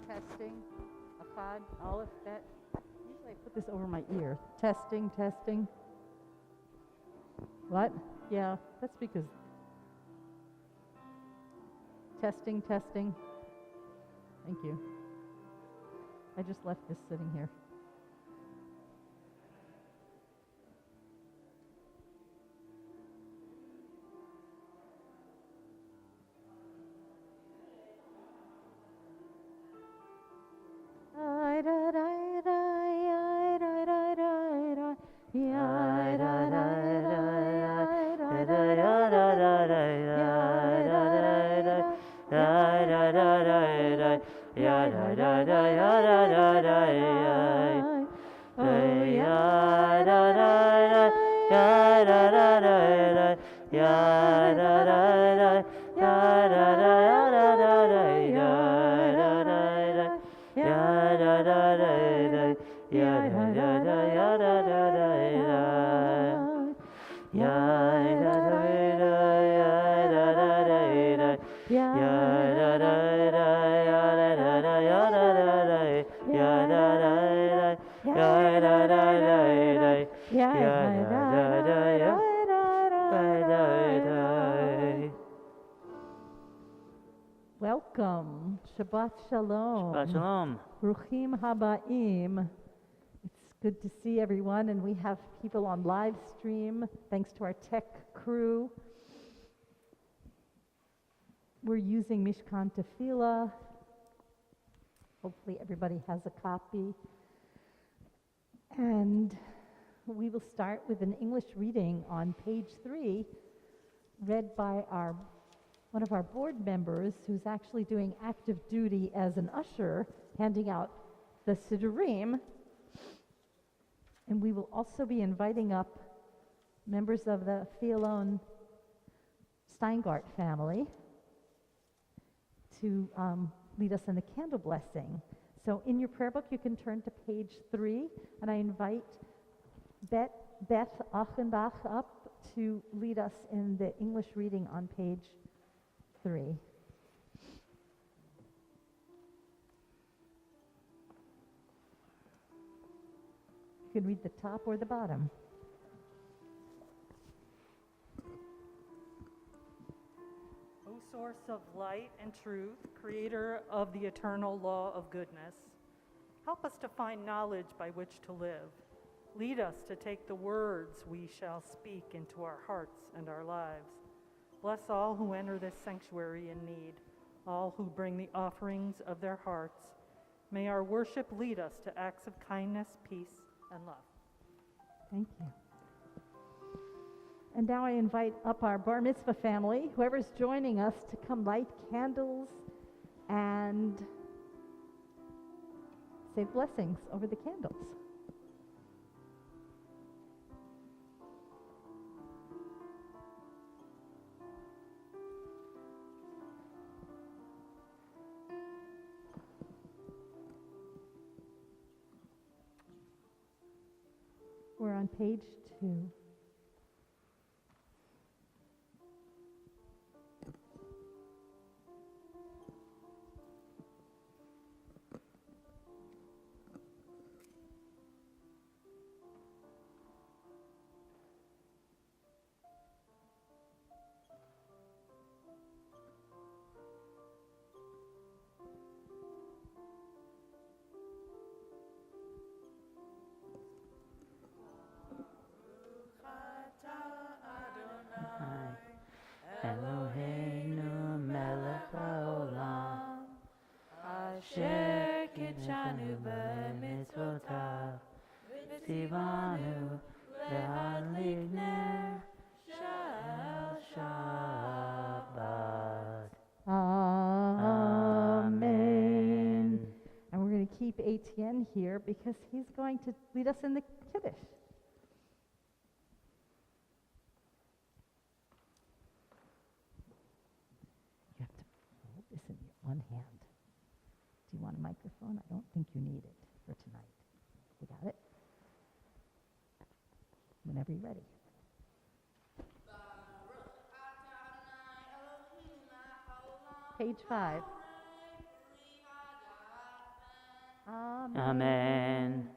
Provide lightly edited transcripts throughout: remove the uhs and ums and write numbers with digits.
Testing. Achad, Aleph, Bet. Usually I put this over my ear. Testing, testing. What? Yeah, that's because. Testing, testing. Thank you. I just left this sitting here. Welcome. Shabbat Shalom. Shabbat Shalom. Bruchim Habaim. It's good to see everyone, and we have people on live stream, thanks to our tech crew. We're using Mishkan Tefillah. Hopefully everybody has a copy. And we will start with an English reading on page 3, read by one of our board members who's actually doing active duty as an usher, handing out the Siddurim. And we will also be inviting up members of the Fielon Steingart family to lead us in the candle blessing. So in your prayer book, you can turn to page 3, and I invite Beth Achenbach up to lead us in the English reading on page 3. You can read the top or the bottom. O source of light and truth, creator of the eternal law of goodness, help us to find knowledge by which to live. Lead us to take the words we shall speak into our hearts and our lives. Bless all who enter this sanctuary in need, all who bring the offerings of their hearts. May our worship lead us to acts of kindness, peace, and love. Thank you. And now I invite up our bar mitzvah family, whoever's joining us, to come light candles and say blessings over the candles. We're on page 2. Eloheinu melech haolam, asher kidshanu b'mitzvotav, v'tzivanu le'adlik ner shel Shabbat. Amen. And we're going to keep Etienne here because he's going to lead us in the Kiddush. You have to hold this in your one hand. Do you want a microphone? I don't think you need it for tonight. You got it? Whenever you're ready. Page 5. Amen.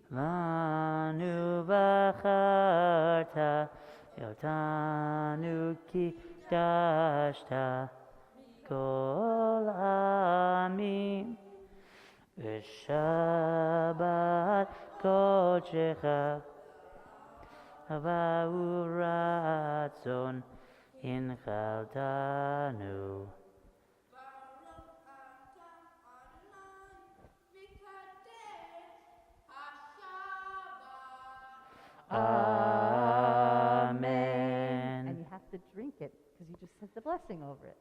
Vanu Bacharta Yotanu Kidashta Kol Amim Shabbat Kodecha Hava Ratzon Inchaltanu. Amen. And you have to drink it because you just said the blessing over it.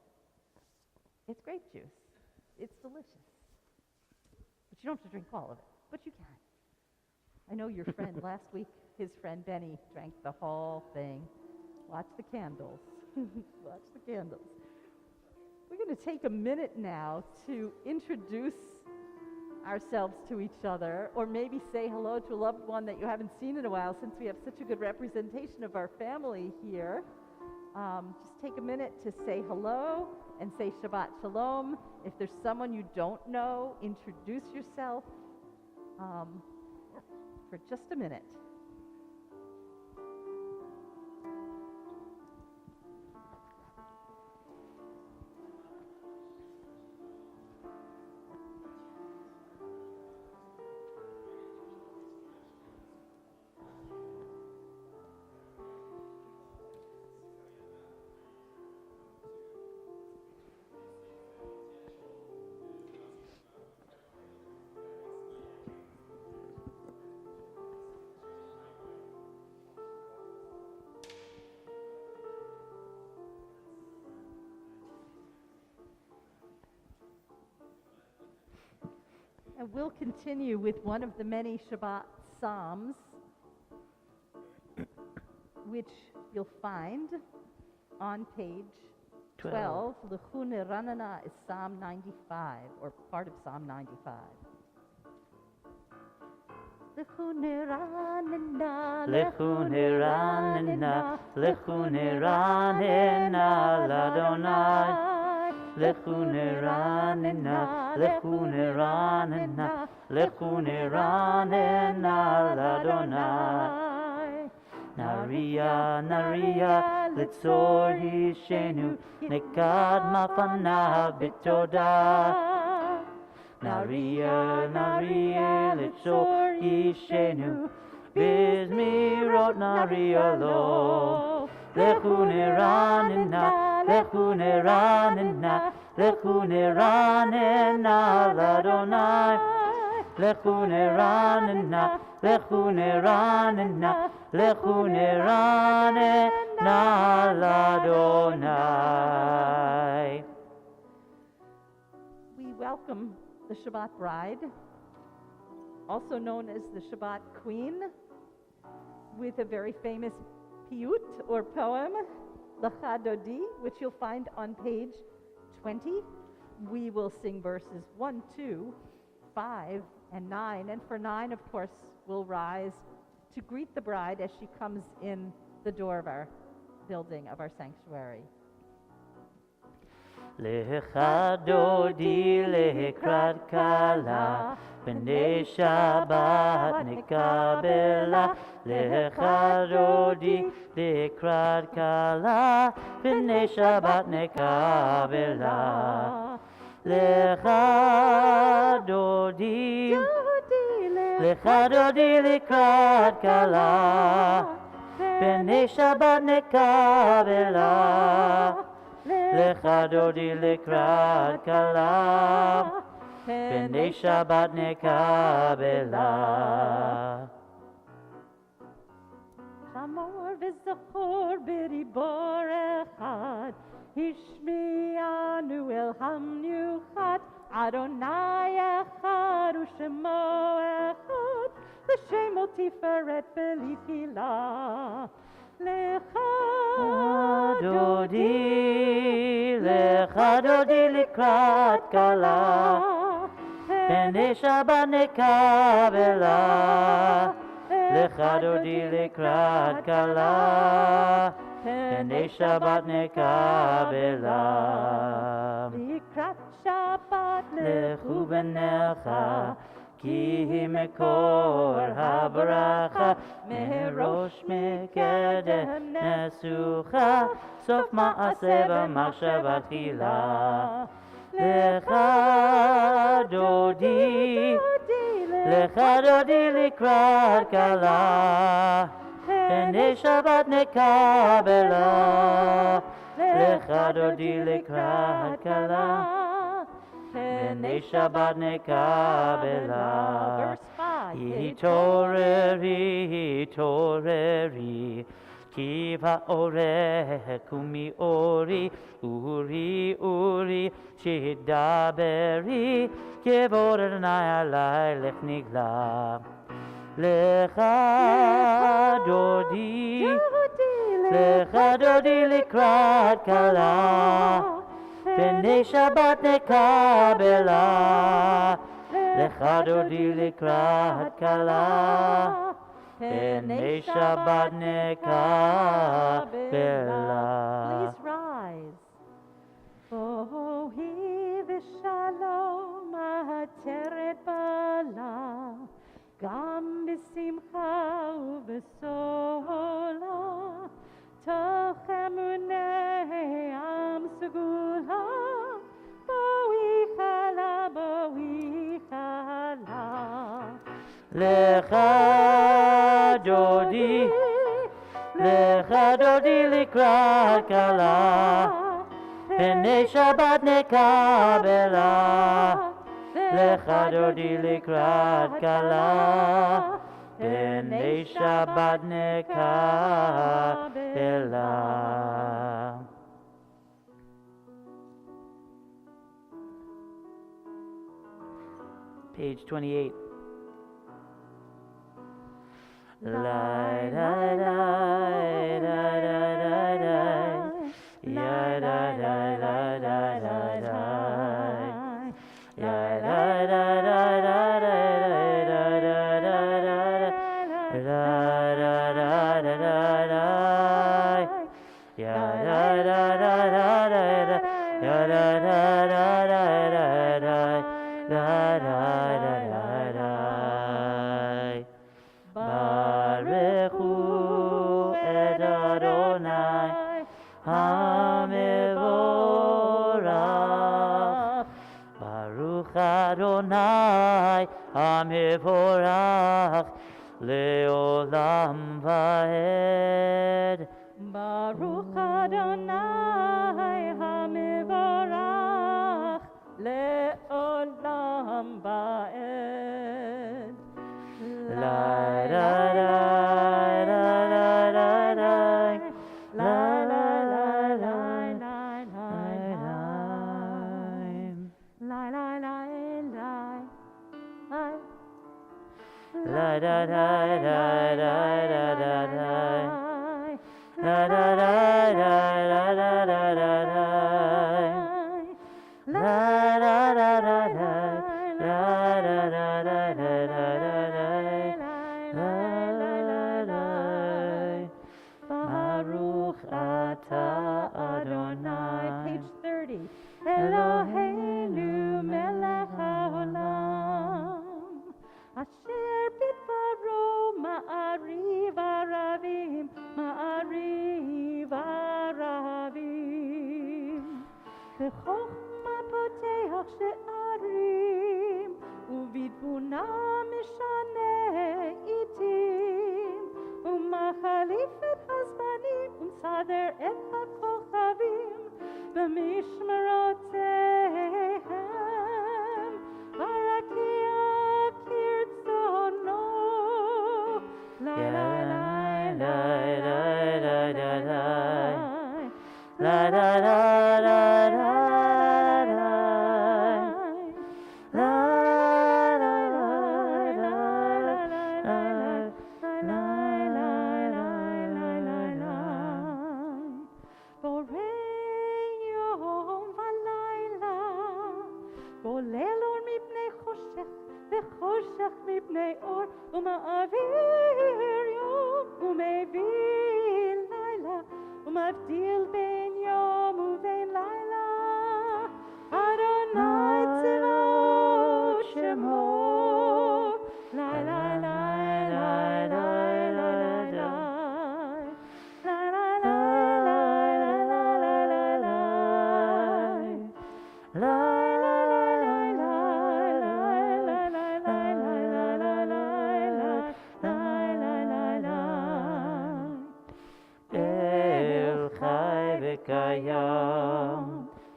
It's grape juice. It's delicious. But you don't have to drink all of it, but you can. I know your friend last week, his friend Benny drank the whole thing. Watch the candles. Watch the candles. We're going to take a minute now to introduce ourselves to each other, or maybe say hello to a loved one that you haven't seen in a while, since we have such a good representation of our family here. Just take a minute to say hello and say Shabbat Shalom. If there's someone you don't know, introduce yourself for just a minute. And we'll continue with one of the many Shabbat Psalms, which you'll find on page 12. L'chu neranana is Psalm 95, or part of Psalm 95. L'chu neranana, L'chu neranana, l'chu neranana l'Adonai. L'chu neranana, l'chu neranana, l'chu neranana l'Adonai. Nariya, nariya, litzor yishenu, nekad mafanav b'todah. Nariya, nariya, litzor yishenu, bizmirot nariya lo. L'chu neranana, l'chu neranana, l'chu neranana l'Adonai. L'chu neranana, l'chu neranana, l'chu neranana l'Adonai. we welcome the Shabbat bride, also known as the Shabbat queen, with a very famous piyut, or poem, Lecha Dodi, which you'll find on page 20. We will sing verses 1, 2, 5, and 9. And for 9, of course, we'll rise to greet the bride as she comes in the door of our building, of our sanctuary. Lecha dodi lekrat kala, b'nei Shabbat nekabela. Lecha dodi lekrat kala, b'nei Shabbat nekabela. Lecha dodi, lecha dodi lekrat kala, b'nei Shabbat nekabela. Lecha dodi lekrat kala, b'nei Shabbat nekabela. Shamor v'zachor b'ribor echad, Hishmianu el hamyuchat, Adonai echad u'shemo echad, L'shemo tiferet v'litila. Lecha דודי, לך דודי לקראת כלה, פני שבת נקבלה. לך דודי לקראת כלה, פני שבת נקבלה. לקראת שבת לכו בניך, כי היא מקור הברכה, מראש מקדם נסוכה, סוף מעשה במחשבה תחילה. לך דודי, לך דודי לקראת כלה, פני שבת נקבלה. לך דודי לקראת כלה, פני שבת נקבלה. התעוררי, התעוררי, כי באורך ומאורי, אורי, אורי, שתדברי, כבוד אדוני עלייך נגלה. לך דודי, לך דודי לקראת כלה, פני שבת נקבלה. לך דודי לקראת כלה, פני שבת נקבלה. Please rise. בואי ושלום עטרת בלה, גם בשמחה ובסולה, תוך אמוני עם סגולה. בואי חלה, בואי חלה. לך דודי, לך דודי לקראת כלה, פני שבת נקבלה. לך דודי לקראת כלה, פני שבת נקבלה. Page 28. Lie, lie, lie, lie, lie, lie, lie. Yeah, lie, lie, lie, lie, lie, lie. Yeah, lie, lie, lie, lie, lie, lie, lie, lie, lie. Lie, lie, lie, lie, lie, lie. Yeah, lie, lie, lie, lie, lie, lie. Yeah, lie, lie, lie, lie, lie, lie. Lie, lie, lie, lie, lie. Baruchu et Adonai HaMevorach. Baruch Adonai HaMevorach leolam vaed. Baruch Adonai HaMevorach leolam vaed. Lie, lie, lie, lie, lie, lie, lie. Lie, lie, lie, lie, lie, lie, lie. Lie, lie, lie, lie, lie. Lie, lie, lie, lie, lie, lie, lie, lie. Lie, lie, lie, lie, lie, lie, lie, lie, lie. Lie, lie, lie, lie, lie. Lie, lie, lie, lie, lie, lie, lie, lie. Baruch atah Adonai. Page 30. Eloheinu melech haolam, asher bidbaro ma'ariv aravim, ma'ariv aravim. B'chokhma poteach she'arim, ובתבונה משנה עיתים, ומחליף את הזמנים, ומסדר את הכוכבים במשמרותיהם. ברקיע כרצון neor uma'avir yom u'mevil laila umavdil ben yom u'ben laila Adonai tzivot shemo lai lai lai lai lai lai lai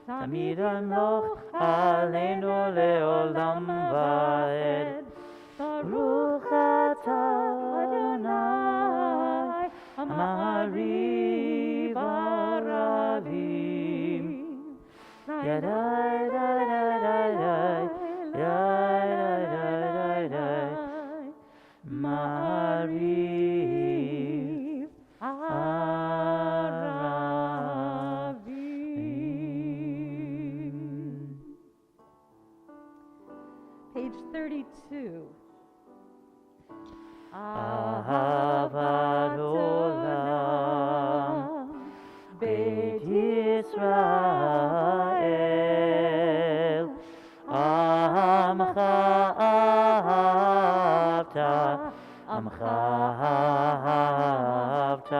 תמיד המלוך עלינו לעולם ועד. ברוך אתה אדוני המעריב הרבים. ידי די די די די די מעריב Page 32. אהבת עולם בית ישראל עמך אהבת עמך אהבת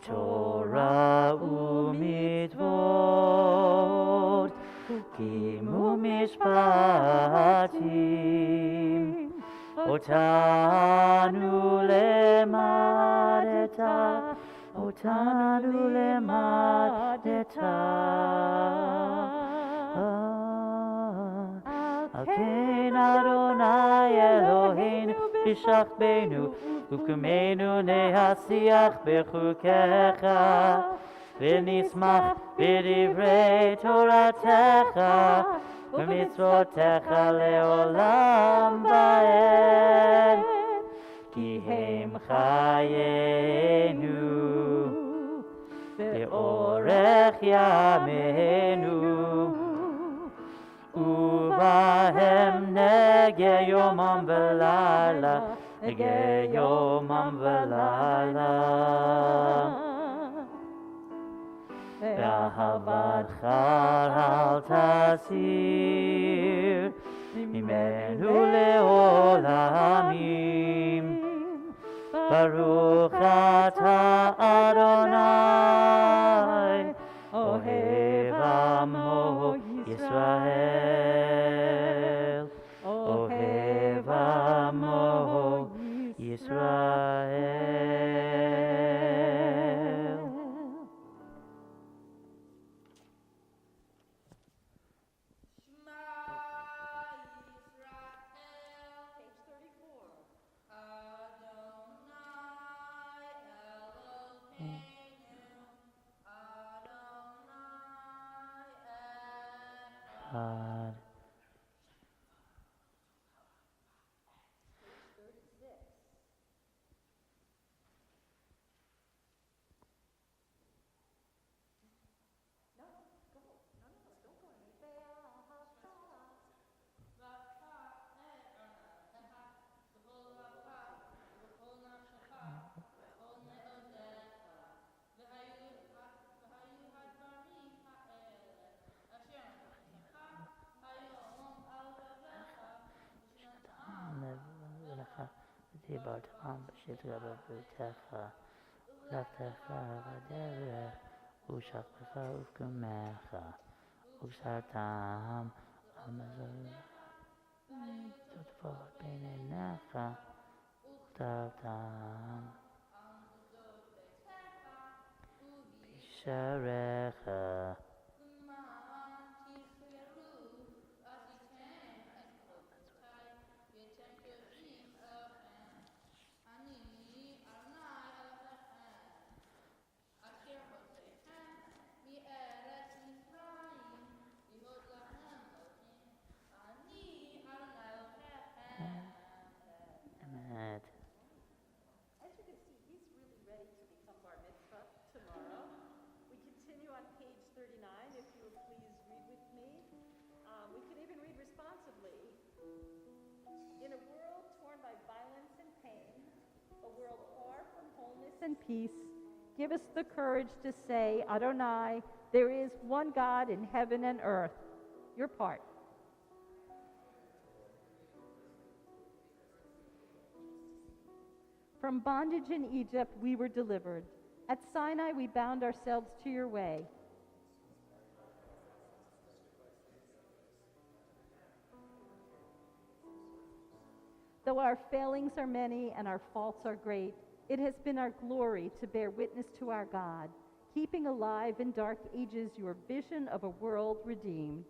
תורה ומצוות חוקים ומשפטים אותנו למדת על כן אדוני אלוהינו בשכבנו וקומנו נשיח בחוקיך ונשמח בדברי תורתך ומצוותיך לעולם ועד כי הם חיינו לאורך ימינו ובהם נגה יומם ולילה נגה יומם ולילה ואהבתך אל תסיר ממנו לעולמים ברוך אתה אדוני אוהב עמו ישראל אוהב עמו ישראל God. דיברת פעם בשטחה בביתך ולכתך בדרך ושכבך וקומך ובשרתם המזל תטפות בין עיניך וכתבתם בשעריך As you can see, he's really ready to become bar mitzvah tomorrow. We continue on page 39. and peace. Give us the courage to say, Adonai, there is one God in heaven and earth. Your part. From bondage in Egypt we were delivered. At Sinai we bound ourselves to your way. Though our failings are many and our faults are great, it has been our glory to bear witness to our God, keeping alive in dark ages your vision of a world redeemed.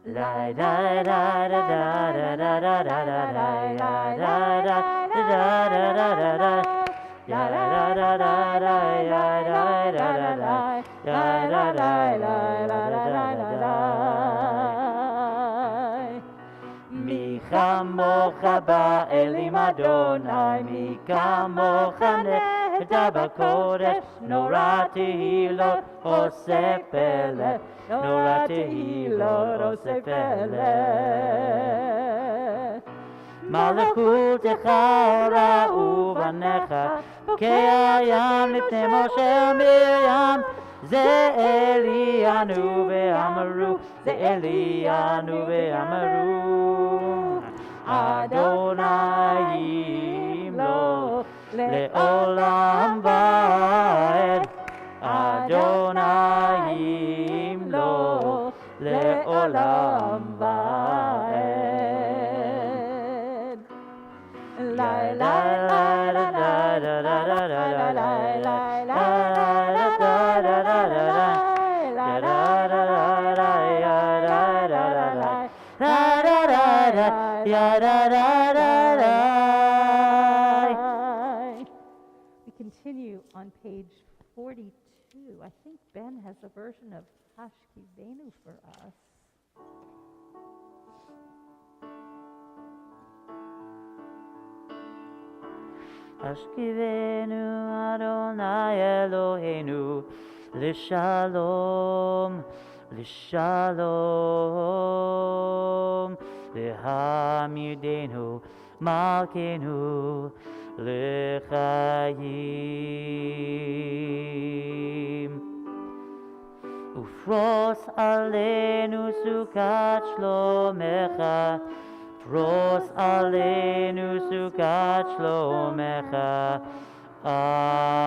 La da da da da da da da da da da da da da da da da מי כמוך באלים אדוני, מי כמוך נהדר בקודש, נורא תהילות עושה פלא, נורא תהילות עושה פלא. מלכותך ראו בניך, כהים לפני משה ומרים, זה אלינו ואמרו, זה אלינו ואמרו, אדוני ימלוך לעולם ועד, אדוני ימלוך לעולם ועד. לה לה לה לה לה לה לה לה לה We continue on page 42. I think Ben has a version of Hashkivenu for us. השכיבנו אדוני אלוהינו לשלום, לשלום, והעמידנו מלכנו לחיים. ופרוס עלינו סוכת שלומך, פרוס עלינו סוכת שלומך, אמן.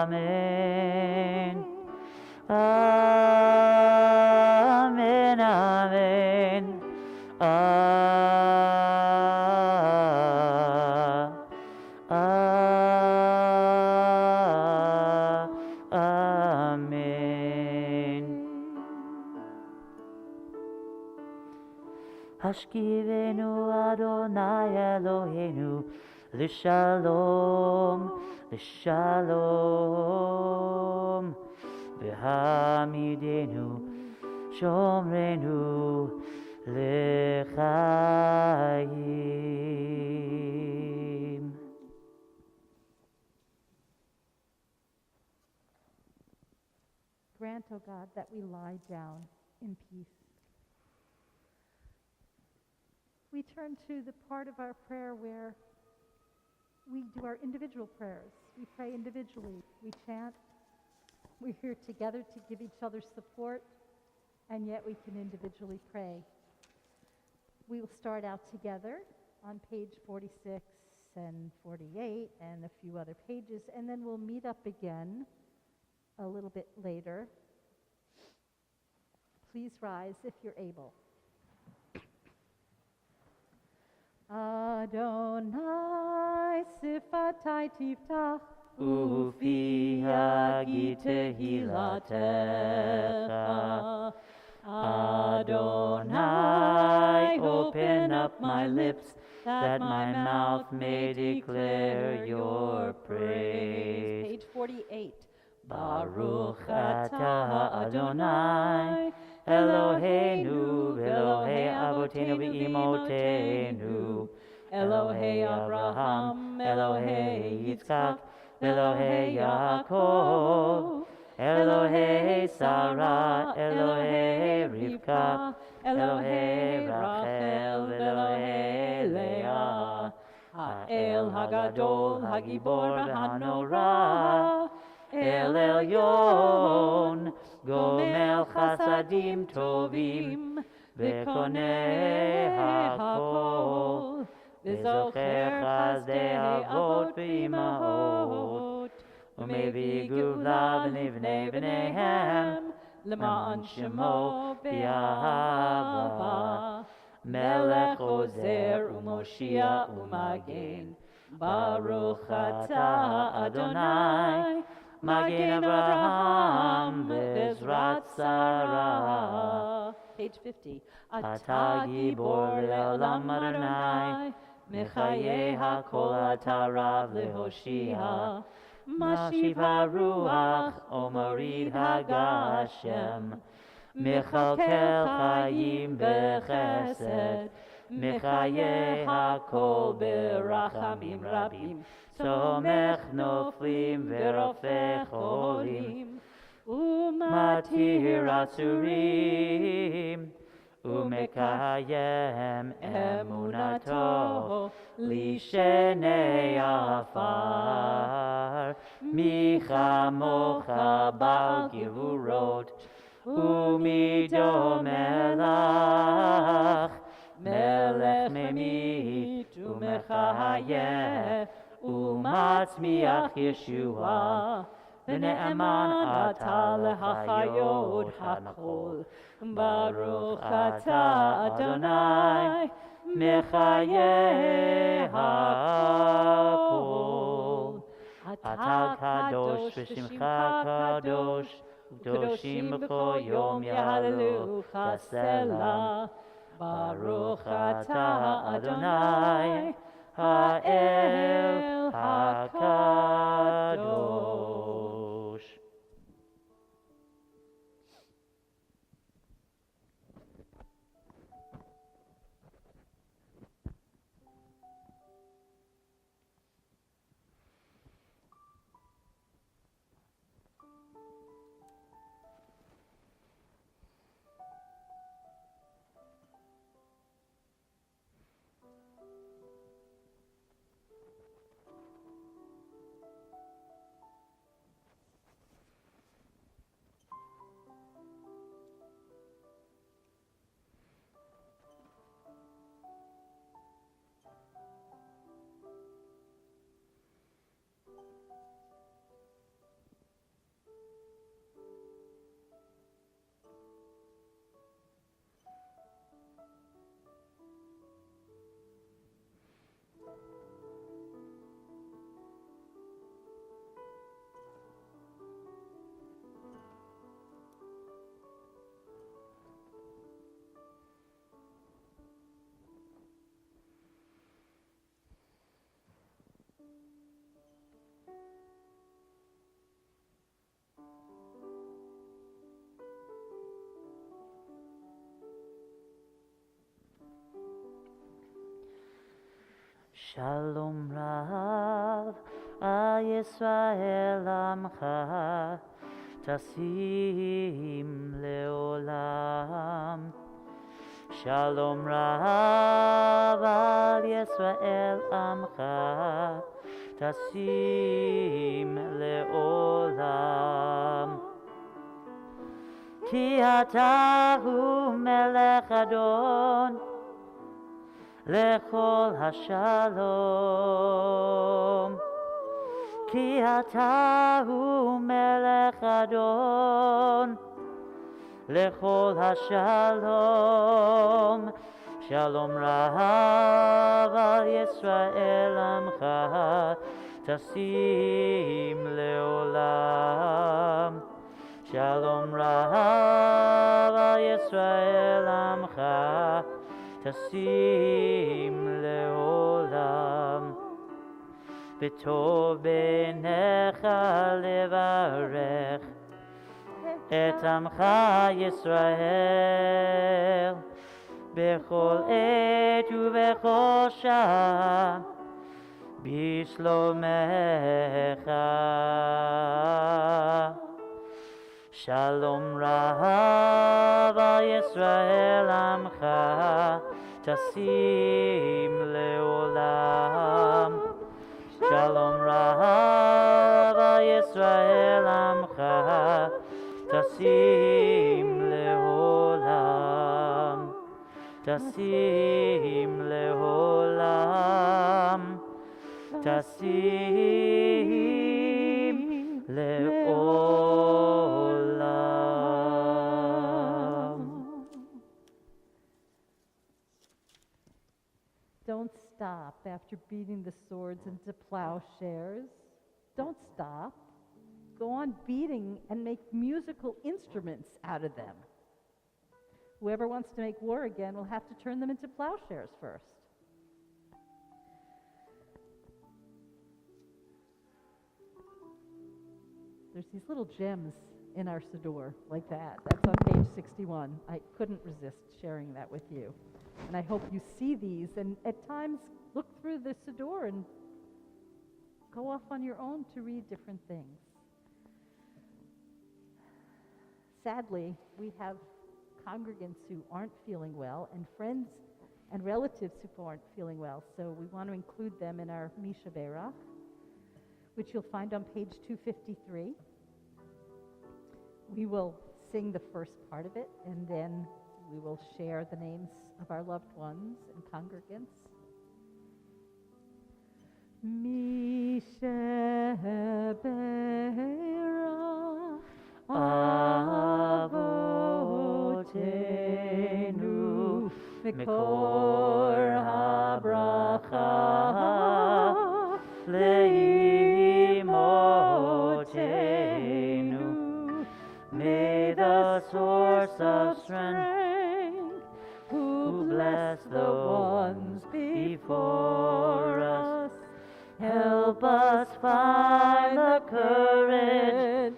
אמן. אמן. אמן. השכיבנו אדוני אלוהינו לשלום, לשלום, והעמידנו שומרנו לחיים. Grant, O God, that we lie down in peace. We turn to the part of our prayer where we do our individual prayers. We pray individually. We chant. We're here together to give each other support, and yet we can individually pray. We will start out together on page 46 and 48 and a few other pages, and then we'll meet up again a little bit later. Please rise if you're able. Adonai sifatai tiftach ufi hagi tehilatecha. Adonai, open up my lips, that my mouth may declare your praise. Page 48. Baruch atah Adonai Eloheinu v'Elohei Avoteinu v'Imotenu Elohei Abraham, Elohei Yitzchak, Elohei Yaakov, Elohei Sarah, Elohei Rivka, Elohei Rachel, Elohei Leah, Ha'el Hagadol, Hagibor v'Hanora, El Elyon, Gomel Chasadim Tovim, V'Konei HaKol, V'Zocher Chazdei Avot v'Imahot, U'Mevii Gevula v'Nivnei B'neihem, L'ma'an Shemo v'Yahava, Melech Ozer u'Moshia u'Magen, Baruch atah Adonai, Magen Abraham v'Ezrat Sarah. Page 50. Atah Gibor le'olam Adonai, Mechayeh hakol atah Rav lehoshia, Mashiv haruach o morid hagashem, Mechalkel chayim b'chesed, Mechayeh hakol b'rachamim rabim, Somech noflim v'rofeh cholim, Umatir atzurim, Umekayem emunato, Lishenei afar, Micha mocha bal givurot, Umido melach, Melech memit umechayeh, Umatzmiach Yeshua, V'ne'eman atah lehachayot hakol, Baruch atah Adonai, Mechayeh hakol. Atah kadosh v'shimcha kadosh, U'kedoshim b'kol yom yahalelucha selah. Baruch atah Adonai, Ha'el HaKadosh. Shalom Rav al Yisrael Amcha Tasim Leolam. Shalom Rav al Yisrael Amcha Tasim Leolam. Ki atahu melech Adon lechol hashalom, ki atahu melech Adon, lechol hashalom. Shalom Rav al Yisrael Amcha tasim leolam. Shalom Rav al Yisrael Amcha tasim leolam. בטוב בעיניך לברך את עמך ישראל בכל עת ובכל שעה בשלומך. שלום רב על ישראל עמך תשים לעולם. שלום רב על ישראל עמך תשים לעולם. תשים לעולם. תשים לעולם. Don't stop after beating the swords into plowshares. Don't stop. Go on beating and make musical instruments out of them. Whoever wants to make war again will have to turn them into plowshares first. There's these little gems in our Siddur, like that. That's on page 61. I couldn't resist sharing that with you. And I hope you see these, and at times look through the Siddur and go off on your own to read different things. Sadly, we have congregants who aren't feeling well, and friends and relatives who aren't feeling well, so we want to include them in our Misha Berach, which you'll find on page 253. We will sing the first part of it, and then we will share the names of our loved ones and congregants. Misha Berach Avotenu Mikor HaBracha Leimotenu. May the source of strength, who bless the ones before us, help us find the courage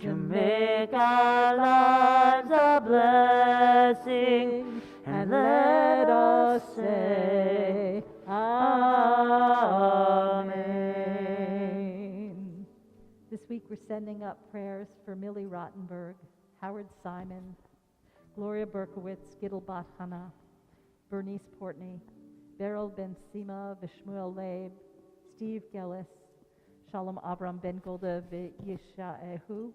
to make our lives a blessing, and let us say Amen. This week we're sending up prayers for Millie Rottenberg, Howard Simon, Gloria Berkowitz, Gidel Bat Hana, Bernice Portney, Beryl Ben Sima, Vishmuel Leib, Steve Gellis, Shalom Avram Ben Golda V'Yishaehu,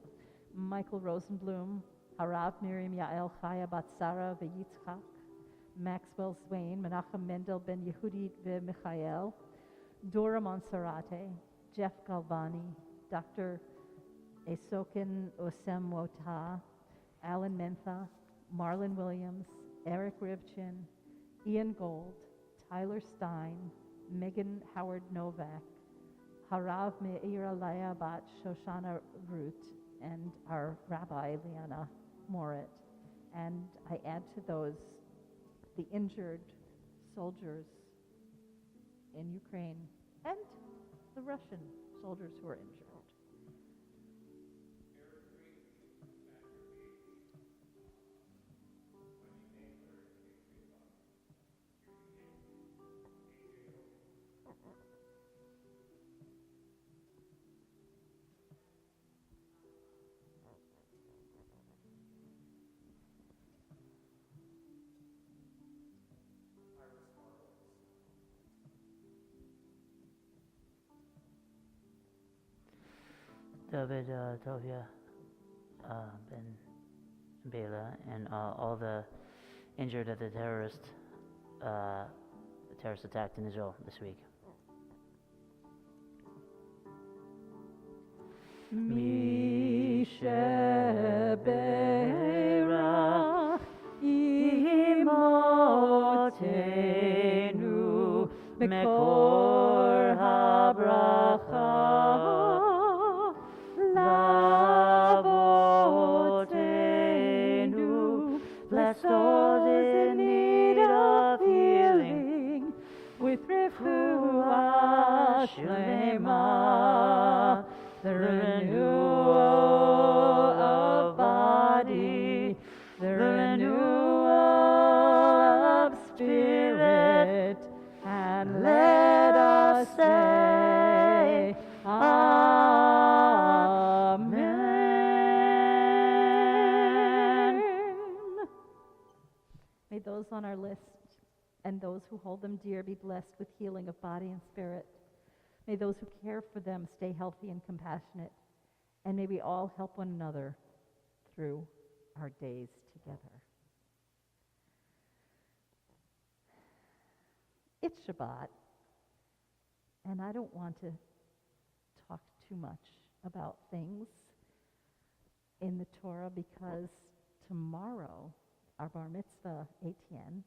Michael Rosenblum, Harav Miriam Yael Chaya Bat Sarah V'Yitzchak, Maxwell Swain, Menachem Mendel Ben Yehudi V'Michael, Dora Monserrate, Jeff Galvani, Dr. Esokin Osem Wota, Alan Mentha, Marlon Williams, Eric Rivchin, Ian Gold, Tyler Stein, Megan Howard Novak, Harav Meir Alaya Bat Shoshana Root, and our Rabbi Liana Morit. And I add to those the injured soldiers in Ukraine and the Russian soldiers who are injured. David, Tovia, Ben Bela, and all the injured at the terrorist attack in Israel this week. Misha Berach Imotenu Mekor HaBracha Lavotenu. Bless those in need of healing with refuah Shlema, the renewal of body, the renewal of spirit, and let us say, Amen. May those on our list and those who hold them dear be blessed with healing of body and spirit. May those who care for them stay healthy and compassionate. And may we all help one another through our days together. It's Shabbat, and I don't want to talk too much about things in the Torah because tomorrow, our bar mitzvah, Etienne,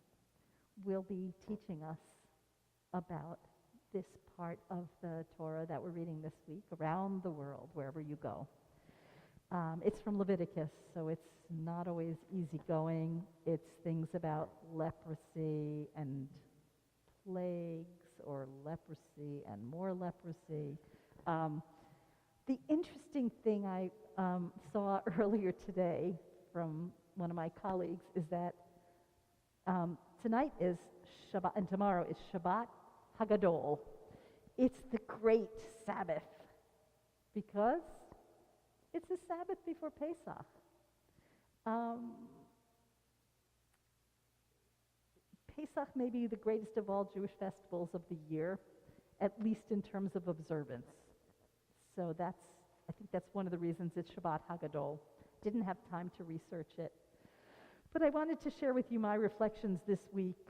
will be teaching us about this part of the Torah that we're reading this week, around the world, wherever you go. It's from Leviticus, so it's not always easygoing. It's things about leprosy and plagues, or leprosy and more leprosy. The interesting thing I saw earlier today from one of my colleagues is that tonight is Shabbat, and tomorrow is Shabbat Hagadol. It's the great Sabbath, because it's the Sabbath before Pesach. Pesach may be the greatest of all Jewish festivals of the year, at least in terms of observance. So I think that's one of the reasons it's Shabbat Hagadol. Didn't have time to research it. But I wanted to share with you my reflections this week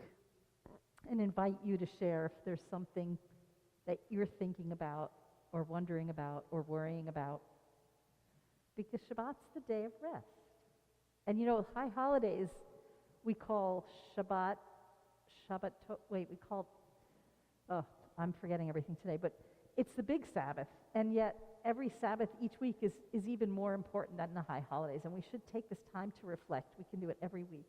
and invite you to share if there's something that you're thinking about or wondering about or worrying about. Because Shabbat's the day of rest. And you know, high holidays, we call I'm forgetting everything today, but it's the big Sabbath. And yet, every Sabbath each week is even more important than the high holidays. And we should take this time to reflect. We can do it every week.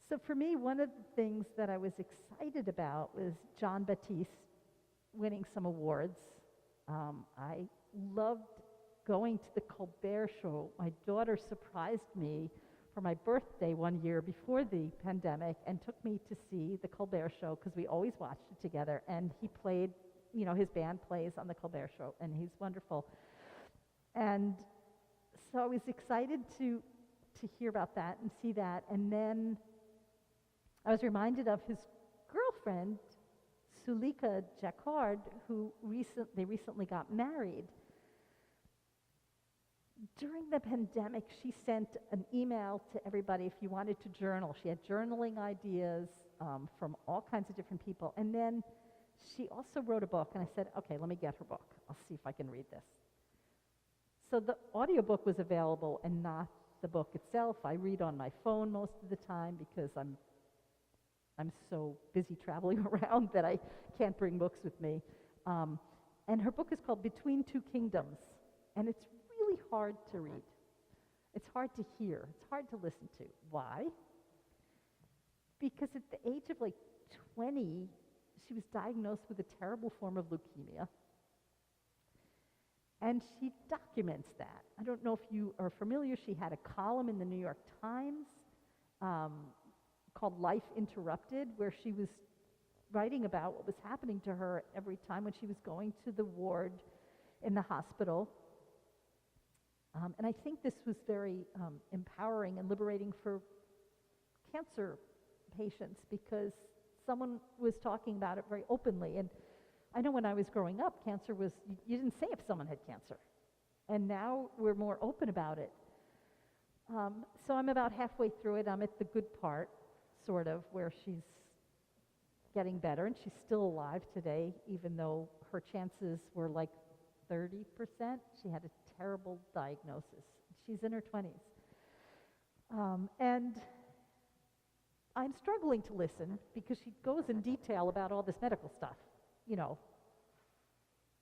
So for me, one of the things that I was excited about was John Baptiste winning some awards. I loved going to the Colbert Show. My daughter surprised me for my birthday one year before the pandemic and took me to see the Colbert Show because we always watched it together. And he played, you know, his band plays on the Colbert Show, and he's wonderful. And so I was excited to hear about that and see that. And then I was reminded of his girlfriend, Sulika Jacquard, who they recently got married. During the pandemic, she sent an email to everybody if you wanted to journal. She had journaling ideas from all kinds of different people. And then she also wrote a book, and I said, okay, let me get her book. I'll see if I can read this. So the audiobook was available and not the book itself. I read on my phone most of the time because I'm so busy traveling around that I can't bring books with me. And her book is called Between Two Kingdoms, and it's really hard to read. It's hard to hear. It's hard to listen to. Why? Because at the age of 20, she was diagnosed with a terrible form of leukemia. And she documents that. I don't know if you are familiar. She had a column in the New York Times called Life Interrupted, where she was writing about what was happening to her every time when she was going to the ward in the hospital. And I think this was very empowering and liberating for cancer patients because someone was talking about it very openly. And I know when I was growing up, cancer was, you didn't say if someone had cancer. And now we're more open about it. So I'm about halfway through it. I'm at the good part, sort of, where she's getting better. And she's still alive today, even though her chances were 30%. She had a terrible diagnosis. She's in her 20s. And I'm struggling to listen because she goes in detail about all this medical stuff,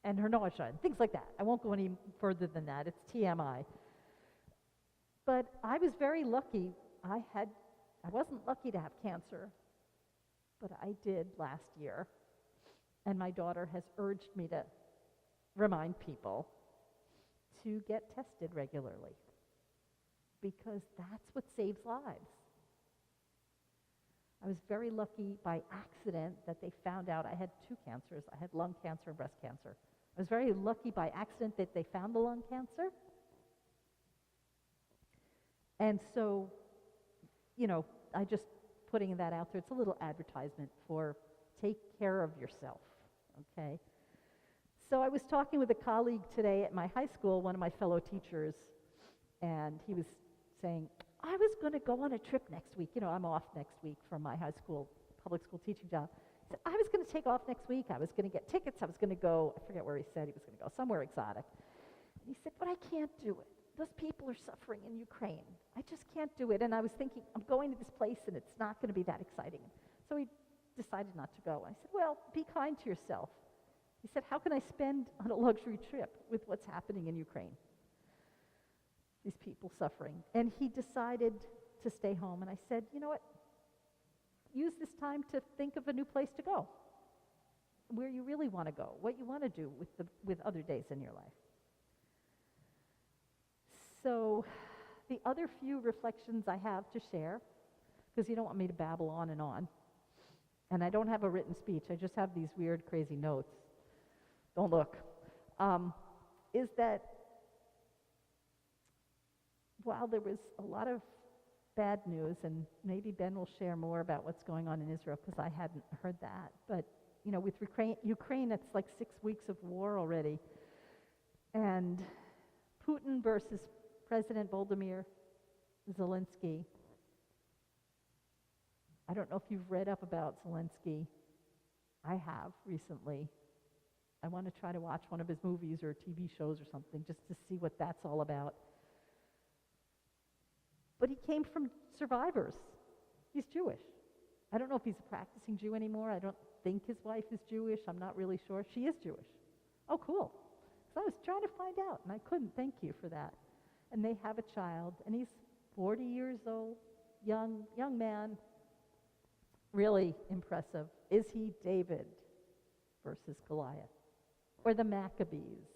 and her nausea and things like that. I won't go any further than that. It's TMI. But I was very lucky. I wasn't lucky to have cancer, but I did last year. And my daughter has urged me to remind people to get tested regularly because that's what saves lives. I was very lucky by accident that they found out I had 2 cancers. I had lung cancer and breast cancer. I was very lucky by accident that they found the lung cancer. And so, I just putting that out there, it's a little advertisement for take care of yourself, okay? So I was talking with a colleague today at my high school, one of my fellow teachers, and he was saying, I was going to go on a trip next week. I'm off next week from my high school, public school teaching job. He said, I was going to take off next week. I was going to get tickets. I was going to go, I forget where he said he was going to go, somewhere exotic. And he said, but I can't do it. Those people are suffering in Ukraine. I just can't do it. And I was thinking, I'm going to this place and it's not going to be that exciting. So he decided not to go. I said, well, be kind to yourself. He said, how can I spend on a luxury trip with what's happening in Ukraine? These people suffering. And he decided to stay home. And I said, you know what? Use this time to think of a new place to go, where you really want to go, what you want to do with other days in your life. So the other few reflections I have to share, because you don't want me to babble on, and I don't have a written speech, I just have these weird, crazy notes. Don't look. Is that while there was a lot of bad news, and maybe Ben will share more about what's going on in Israel, because I hadn't heard that, but with Ukraine, it's like 6 weeks of war already, and Putin versus President Volodymyr Zelensky. I don't know if you've read up about Zelensky. I have recently. I want to try to watch one of his movies or TV shows or something just to see what that's all about. But he came from survivors. He's Jewish. I don't know if he's a practicing Jew anymore. I don't think his wife is Jewish. I'm not really sure. She is Jewish. Oh, cool. So I was trying to find out, and I couldn't. Thank you for that. And they have a child, and he's 40 years old, young man. Really impressive. Is he David versus Goliath? Or the Maccabees?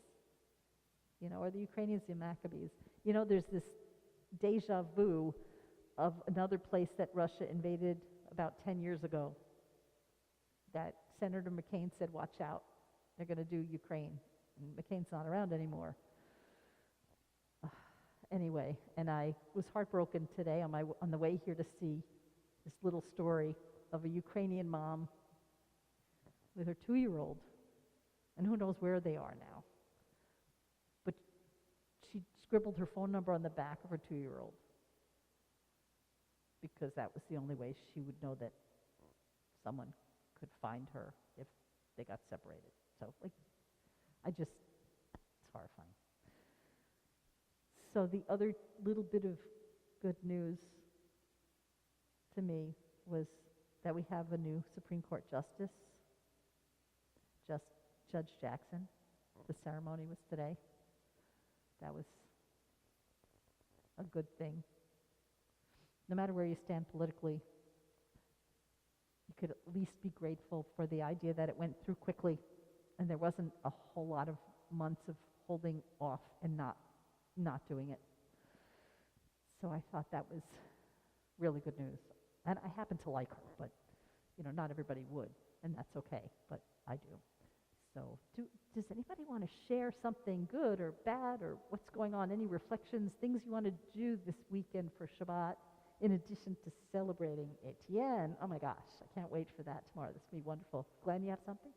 Or the Ukrainians, the Maccabees. There's this deja vu of another place that Russia invaded about 10 years ago that Senator McCain said, watch out, they're going to do Ukraine. And McCain's not around anymore. Anyway, and I was heartbroken today on the way here to see this little story of a Ukrainian mom with her 2-year-old, and who knows where they are now. But she scribbled her phone number on the back of her 2-year-old because that was the only way she would know that someone could find her if they got separated. So, it's horrifying. So the other little bit of good news to me was that we have a new Supreme Court Justice, Judge Jackson. The ceremony was today. That was a good thing. No matter where you stand politically, you could at least be grateful for the idea that it went through quickly and there wasn't a whole lot of months of holding off and not doing it. So I thought that was really good news. And I happen to like her, but not everybody would, and that's okay, but I do. So does anybody want to share something good or bad or what's going on? Any reflections, things you want to do this weekend for Shabbat in addition to celebrating Etienne? Oh my gosh, I can't wait for that tomorrow. This will be wonderful. Glenn, you have something?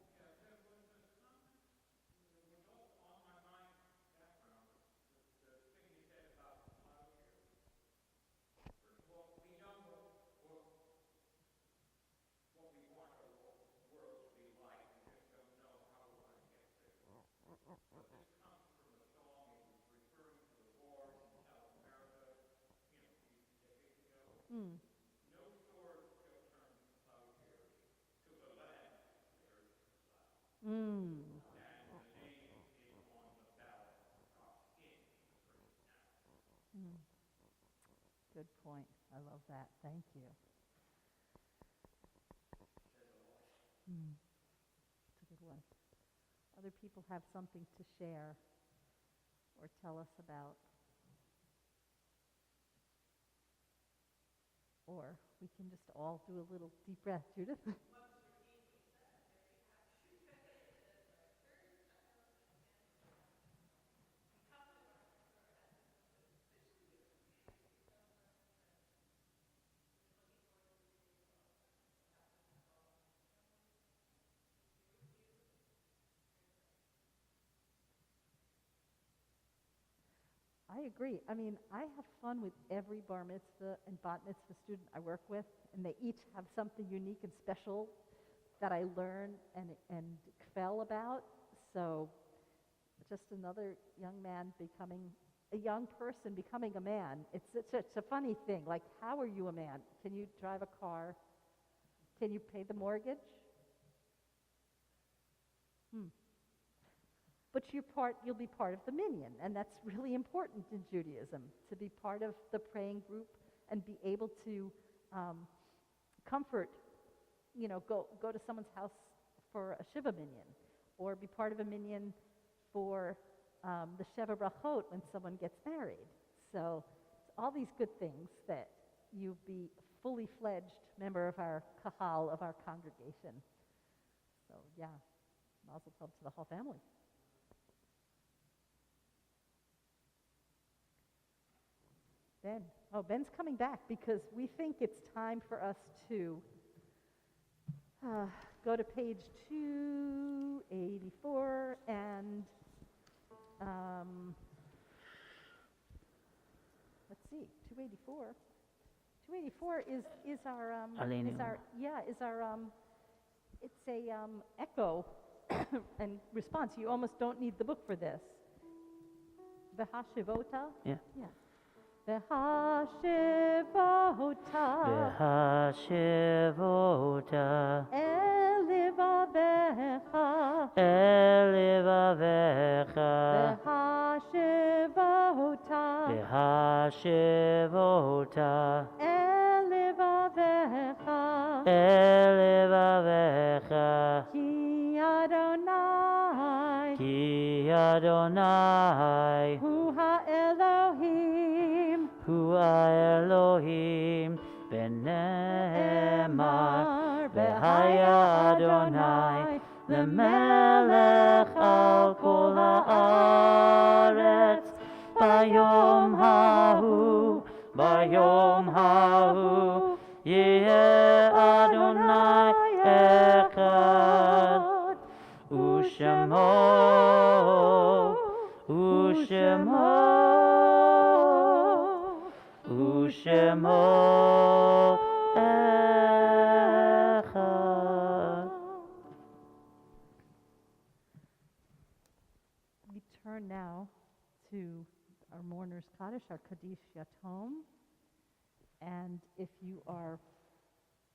Good point. I love that. Thank you. It's a good one. Other people have something to share or tell us about. Or we can just all do a little deep breath. Judith? I agree. I mean, I have fun with every bar mitzvah and bat mitzvah student I work with, and they each have something unique and special that I learn and kvel about. So just another young man becoming, a young person becoming a man. It's a funny thing. Like, how are you a man? Can you drive a car? Can you pay the mortgage? But you'll be part of the minyan, and that's really important in Judaism, to be part of the praying group and be able to comfort, go to someone's house for a Shiva minyan, or be part of a minyan for the Sheva Brachot when someone gets married. So all these good things that you be a fully fledged member of our kahal, of our congregation. So yeah, mazel tov to the whole family. Ben. Oh, Ben's coming back because we think it's time for us to go to page 284 and let's see, 284. 284 is our it's a echo and response. You almost don't need the book for this. V'hashivota. Yeah. V'hashivota El livavecha V'hashivota El livavecha Ki Adonai Hu ha'Elohim Hu ha'Elohim V'ne'emar V'haya Adonai L'melech al kol ha'aretz Bayom hahu Yeh Adonai echad U'shemo echad. We turn now to our mourner's Kaddish, our Kaddish Yatom. And if you are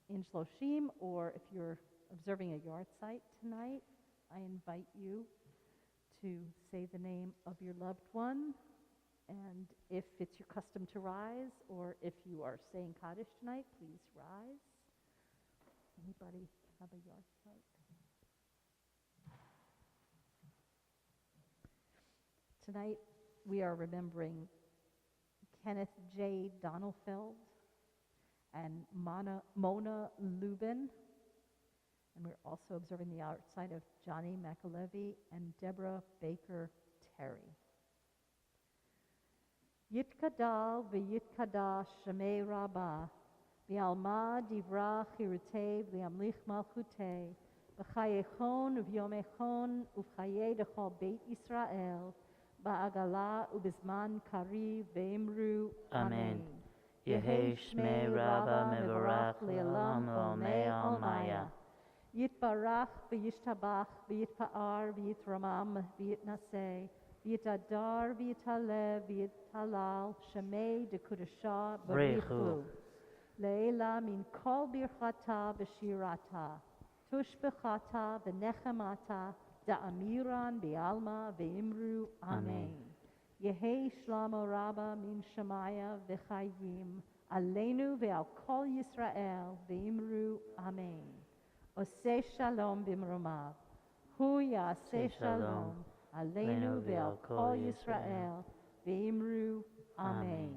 in Shloshim or if you're observing a yard site tonight, I invite you to say the name of your loved one. And if it's your custom to rise, or if you are saying Kaddish tonight, please rise. Anybody have a yard site? Tonight we are remembering Kenneth J. Donelfeld and Mona Lubin. And we're also observing the outside of Johnny McAlevey and Deborah Baker Terry. Yitkadal v'yitkadash shemei rabah v'alma divra chirutei v'amlich malchutei v'chayechon v'yomechon uv'chayei dechol Beit Yisrael ba'agala ubizman kari v'imru Amen. Yehei shmei Rabba mevorach le'olam l'olmei almaya. Yitbarach v'yishtabach v'yitpa'ar v'yitramam v'yitnaseh v'yitadar v'yitalev v'yitalal shemei dekudasha b'richu le'ela min kol birchata v'shirata tushbechata v'nechemata da'amiran b'alma v'imru Amen. Yehei shlamo rabba min shemaya v'chayim aleinu ve'al kol Yisrael v'imru Amen. Oseh shalom b'mromav. hu yaseh Shalom shalom Aleinu aleinu ve'al ve'al kol kol Yisrael ve'imru amen.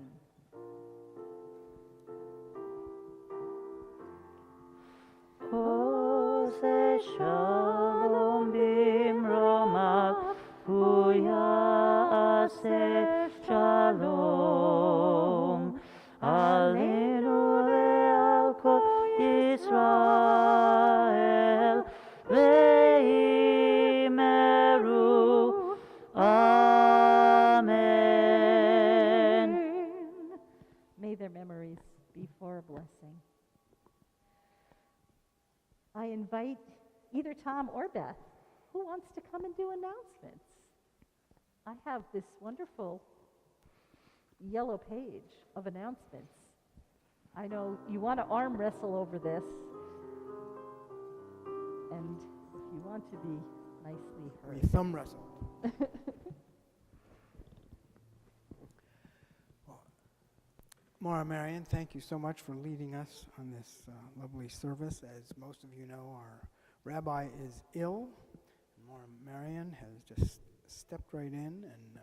Ose shalom bimromav, hu yaseh shalom aleinu ve'al kol Yisrael ve'imeru amen. May their memories be for a blessing. I invite either Tom or Beth, who wants to come and do announcements? I have this wonderful yellow page of announcements. I know you want to arm wrestle over this, and if you want to be nicely We heard. thumb wrestled. Maura Marion, thank you so much for leading us on this lovely service. As most of you know, our rabbi is ill. Maura Marion has just stepped right in and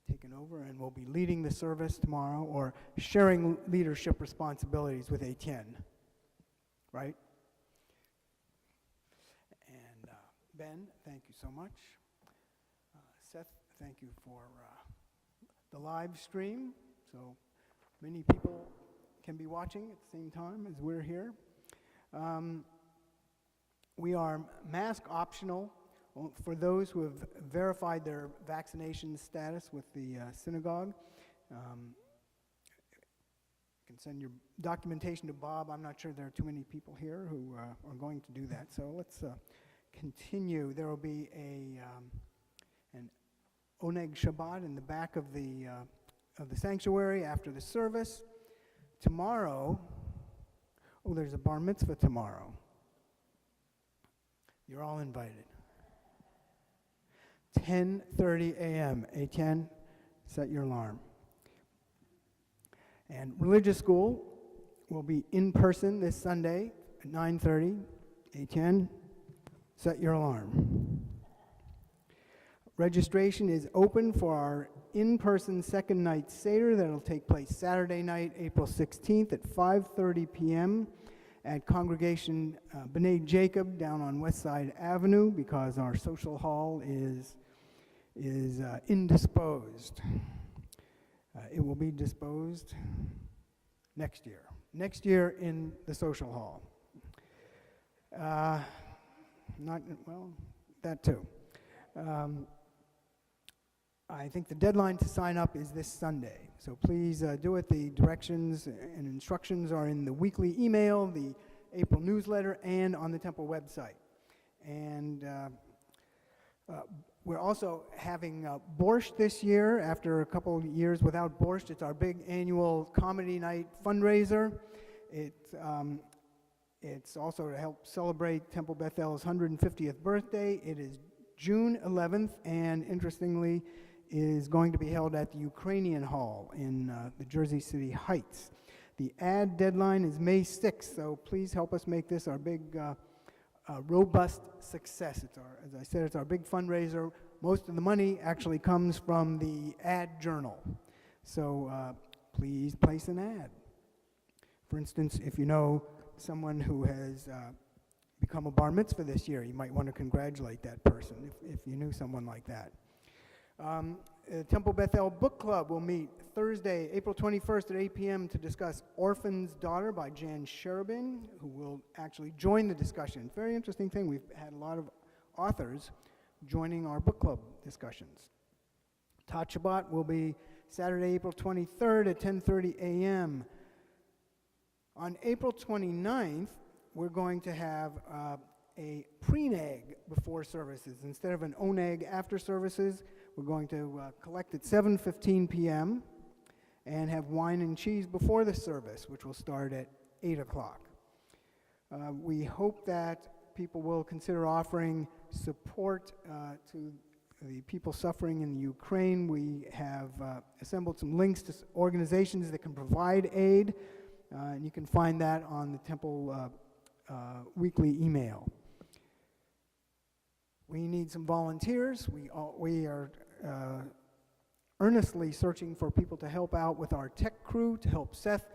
taken over and will be leading the service tomorrow, or sharing leadership responsibilities with Etienne, right? And Ben, thank you so much. Seth, thank you for the live stream. So many people can be watching at the same time as we're here. We are mask optional for those who have verified their vaccination status with the synagogue. You can send your documentation to Bob. I'm not sure there are too many people here who are going to do that. So let's continue. There will be an Oneg Shabbat in the back of the sanctuary after the service. Tomorrow, there's a bar mitzvah tomorrow. You're all invited. 10:30 a.m. Etienne, set your alarm. And religious school will be in person this Sunday at 9:30. Etienne, set your alarm. Registration is open for our in-person second night Seder that will take place Saturday night, April 16th at 5:30 p.m. at Congregation B'nai Jacob down on West Side Avenue, because our social hall is indisposed. It will be disposed next year. Next year in the social hall. That too. I think the deadline to sign up is this Sunday, so please do it. The directions and instructions are in the weekly email, the April newsletter, and on the temple website. And we're also having borscht this year. After a couple of years without borscht, it's our big annual comedy night fundraiser. It's also to help celebrate Temple Beth-El's 150th birthday. It is June 11th, and interestingly, is going to be held at the Ukrainian Hall in the Jersey City Heights. The ad deadline is May 6th, so please help us make this our big, robust success. As I said, it's our big fundraiser. Most of the money actually comes from the ad journal. So please place an ad. For instance, if you know someone who has become a bar mitzvah this year, you might want to congratulate that person if you knew someone like that. Temple Beth-El Book Club will meet Thursday, April 21st at 8 p.m. to discuss Orphan's Daughter by Jan Cherubin, who will actually join the discussion. Very interesting thing. We've had a lot of authors joining our book club discussions. Tat Shabbat will be Saturday, April 23rd at 10:30 a.m. On April 29th, we're going to have a pre-neg before services. Instead of an oneg after services, we're going to collect at 7:15 p.m. and have wine and cheese before the service, which will start at 8 o'clock. We hope that people will consider offering support to the people suffering in the Ukraine. We have assembled some links to organizations that can provide aid, and you can find that on the Temple weekly email. We need some volunteers. We are earnestly searching for people to help out with our tech crew, to help Seth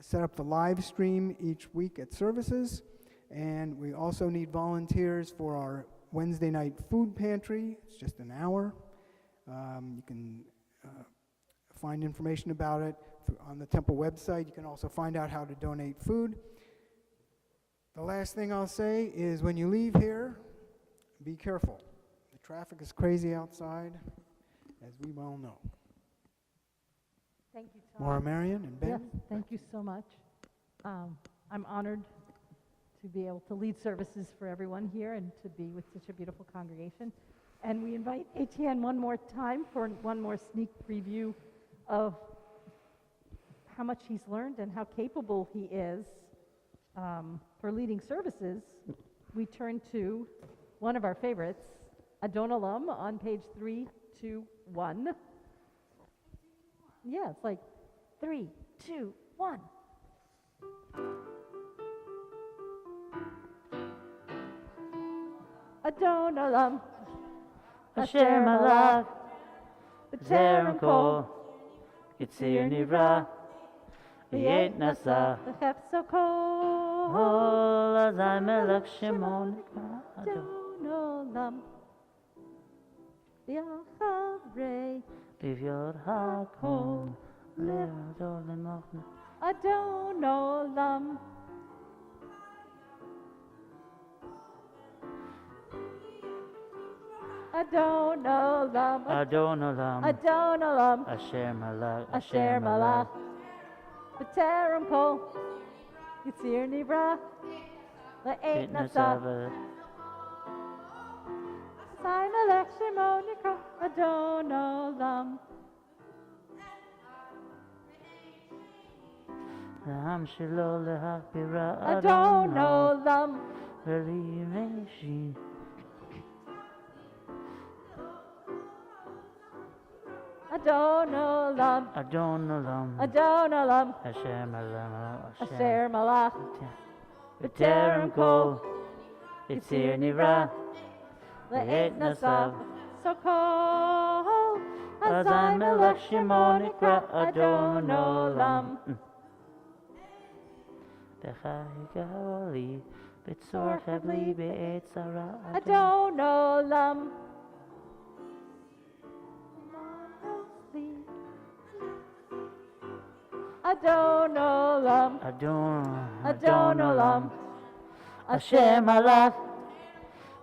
set up the live stream each week at services. And we also need volunteers for our Wednesday night food pantry. It's just an hour. You can find information about it on the temple website. You can also find out how to donate food. The last thing I'll say is when you leave here, be careful. The traffic is crazy outside, as we well know. Thank you, Tom. Maura Marion and Ben? Yes, thank you so much. I'm honored to be able to lead services for everyone here and to be with such a beautiful congregation. And we invite Etienne one more time for one more sneak preview of how much he's learned and how capable he is for leading services. We turn to one of our favorites, Adonalum, on page 321. Yeah, it's like 3, 2, 1. Adonalum, Asher Malach, B'Terem Kol, Yitzir Nivra, V'yet Nasa, Hol Azai Melech Shemon Adonalum, Yacharei, Livyot HaKol, Le'ador Le'mochne, Adonalum. Adonalum, Adonalum, Adonalum, Asher Malach, Asher Malach, B'Terem Kol, Yitzir Nivra, Le'et Nasa, Sai Melech Shemo Nikra, Adonalum, L'am Shelo Le'hakbira, Adonalum, V'li'meshi, Adonalum, Adonalum, Adonalum, Asher Malach, Asher Malach, B'Terem Kol, Yitzir Nivra, Le'et Nasa, Sokol, Azai Melech Shemo Nikra, Adonalum. B'chai B'tzor Chavli B'et Zara Adonalum. Adonalum, Adonalum, Asher Malach,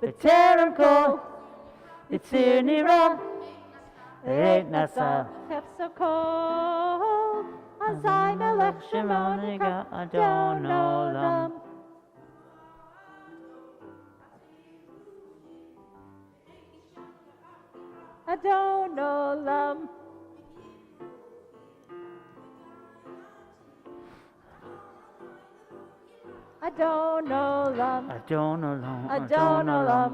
B'Terem Kol, Yitzir Nivra, Le'et Nasa, Sokol, Azai Melech Shemo Nikra, Adonalum. Adonalum, Adonalum, Adonalum,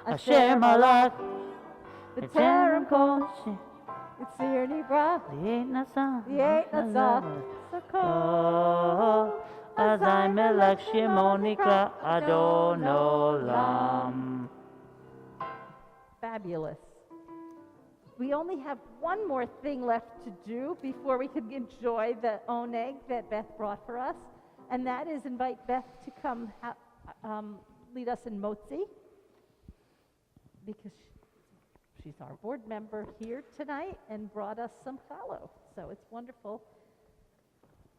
Asher Malach, B'Terem Kol, Yitzir Nivra, Le'et Nasa, V'yet Nasa, Sokol, Azai Melech Shemo Nikra, Adonalum. Fabulous. We only have one more thing left to do before we can enjoy the oneg that Beth brought for us, and that is invite Beth to come lead us in Motzi, because she's our board member here tonight and brought us some challah. So it's wonderful.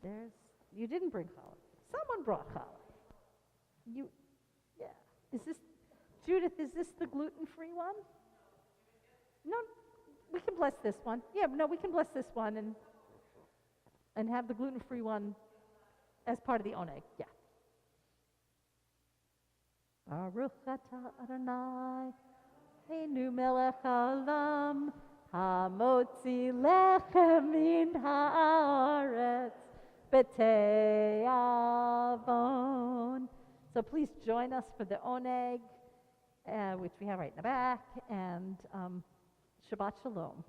You didn't bring challah. Someone brought challah. Is this, Judith, is this the gluten-free one? No, we can bless this one. Yeah, no, we can bless this one and have the gluten-free one as part of the oneg. Yeah. Baruch atah Adonai, Einu melech haolam, hamotzi lechem min haaretz, b'te'avon. So please join us for the oneg, which we have right in the back, and Shabbat Shalom.